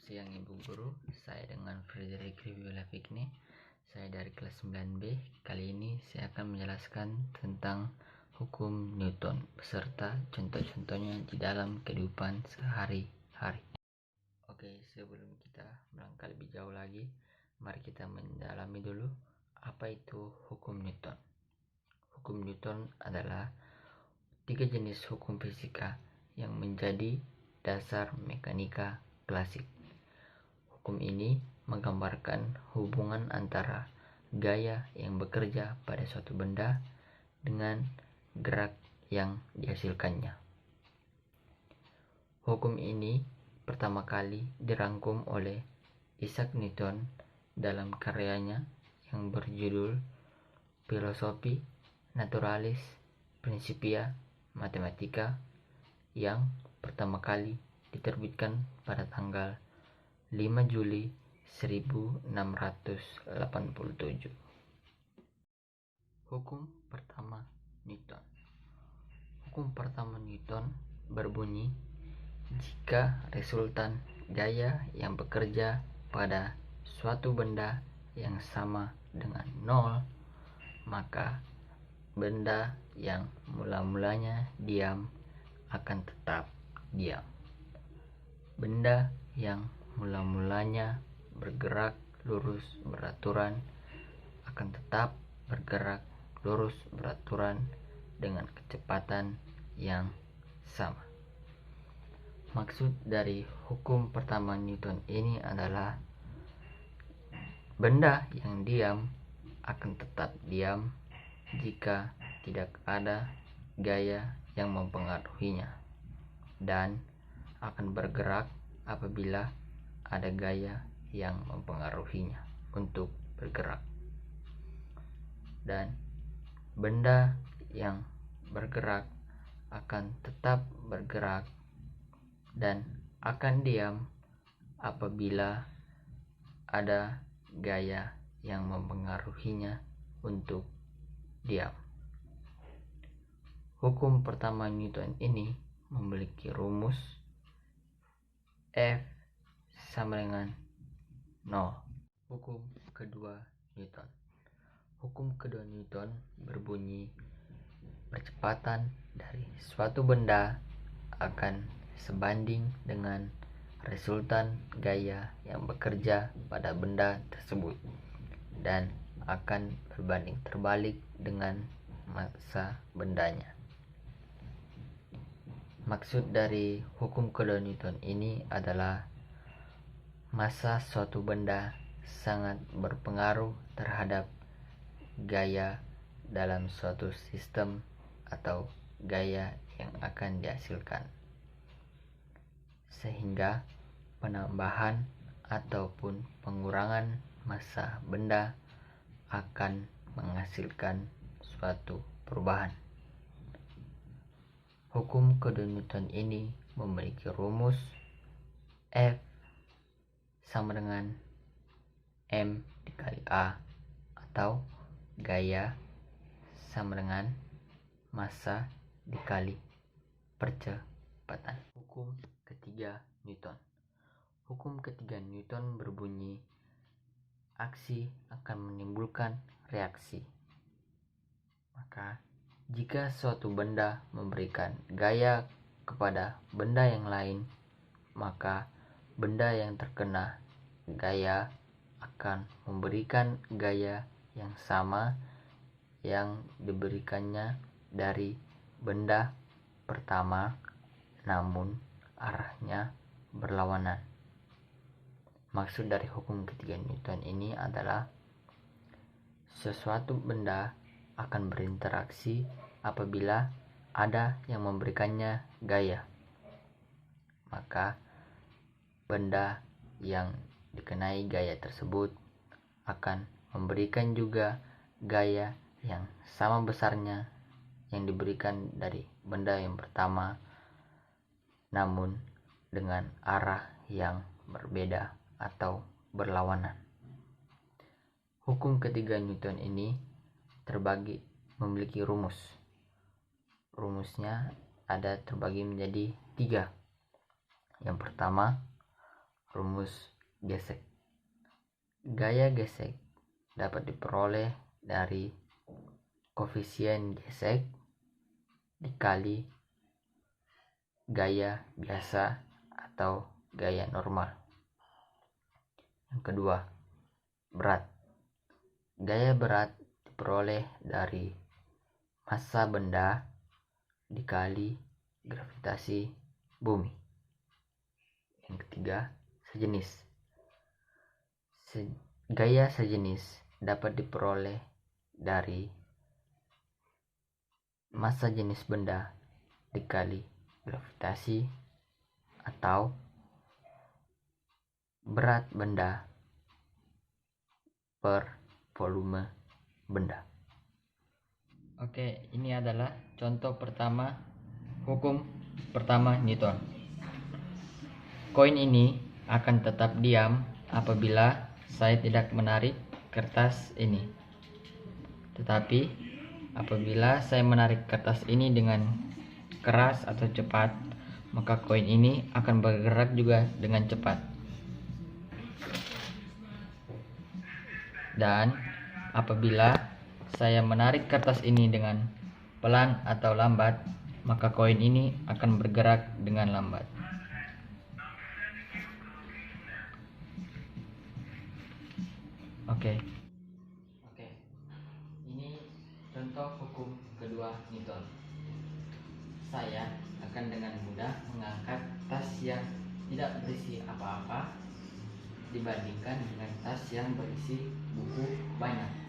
siang Ibu Guru, saya dengan Frederick Riviola Fikni. Saya dari kelas 9B. Kali ini saya akan menjelaskan tentang hukum Newton beserta contoh-contohnya di dalam kehidupan sehari-hari. Oke, sebelum kita melangkah lebih jauh lagi, mari kita mendalami dulu apa itu hukum Newton. Hukum Newton adalah 3 jenis hukum fisika yang menjadi dasar mekanika klasik. Hukum ini menggambarkan hubungan antara gaya yang bekerja pada suatu benda dengan gerak yang dihasilkannya. Hukum ini pertama kali dirangkum oleh Isaac Newton dalam karyanya yang berjudul Philosophi Naturalis Principia Mathematica yang pertama kali diterbitkan pada tanggal 5 Juli 1687. Hukum pertama Newton. Hukum pertama Newton berbunyi, jika resultan gaya yang bekerja pada suatu benda yang sama dengan 0, maka benda yang mula-mulanya diam akan tetap diam. Benda yang mula-mulanya bergerak lurus beraturan akan tetap bergerak lurus beraturan dengan kecepatan yang sama. Maksud dari hukum pertama Newton ini adalah benda yang diam akan tetap diam jika tidak ada gaya yang mempengaruhinya, dan akan bergerak apabila ada gaya yang mempengaruhinya untuk bergerak. Dan benda yang bergerak akan tetap bergerak dan akan diam apabila ada gaya yang mempengaruhinya untuk diam. Hukum pertama Newton ini memiliki rumus F sama dengan 0. Hukum kedua Newton. Hukum kedua Newton berbunyi, percepatan dari suatu benda akan sebanding dengan resultan gaya yang bekerja pada benda tersebut dan akan berbanding terbalik dengan massa bendanya. Maksud dari hukum kedua Newton ini adalah massa suatu benda sangat berpengaruh terhadap gaya dalam suatu sistem atau gaya yang akan dihasilkan, sehingga penambahan ataupun pengurangan massa benda akan menghasilkan suatu perubahan. Hukum kedua Newton ini memiliki rumus F sama dengan M dikali A, atau gaya sama dengan massa dikali percepatan. Hukum ketiga Newton. Hukum ketiga Newton berbunyi, aksi akan menimbulkan reaksi. Maka jika suatu benda memberikan gaya kepada benda yang lain, maka benda yang terkena gaya akan memberikan gaya yang sama yang diberikannya dari benda pertama, namun arahnya berlawanan. Maksud dari hukum ketiga Newton ini adalah sesuatu benda akan berinteraksi apabila ada yang memberikannya gaya, maka benda yang dikenai gaya tersebut akan memberikan juga gaya yang sama besarnya yang diberikan dari benda yang pertama, namun dengan arah yang berbeda atau berlawanan. Hukum ketiga Newton ini memiliki rumus. Rumusnya ada terbagi menjadi 3. Yang pertama, Rumus gesek. Gaya gesek dapat diperoleh dari koefisien gesek dikali gaya biasa atau gaya normal. Yang kedua, berat. Gaya berat diperoleh dari massa benda dikali gravitasi bumi. Yang ketiga, sejenis. Gaya sejenis dapat diperoleh dari massa jenis benda dikali gravitasi atau berat benda per volume benda. Oke, ini adalah contoh pertama hukum pertama Newton. Koin ini akan tetap diam apabila saya tidak menarik kertas ini. Tetapi apabila saya menarik kertas ini dengan keras atau cepat, maka koin ini akan bergerak juga dengan cepat. Dan apabila saya menarik kertas ini dengan pelan atau lambat, maka koin ini akan bergerak dengan lambat. Oke. Ini contoh hukum kedua Newton. Saya akan dengan mudah mengangkat tas yang tidak berisi apa-apa dibandingkan dengan tas yang berisi buku banyak.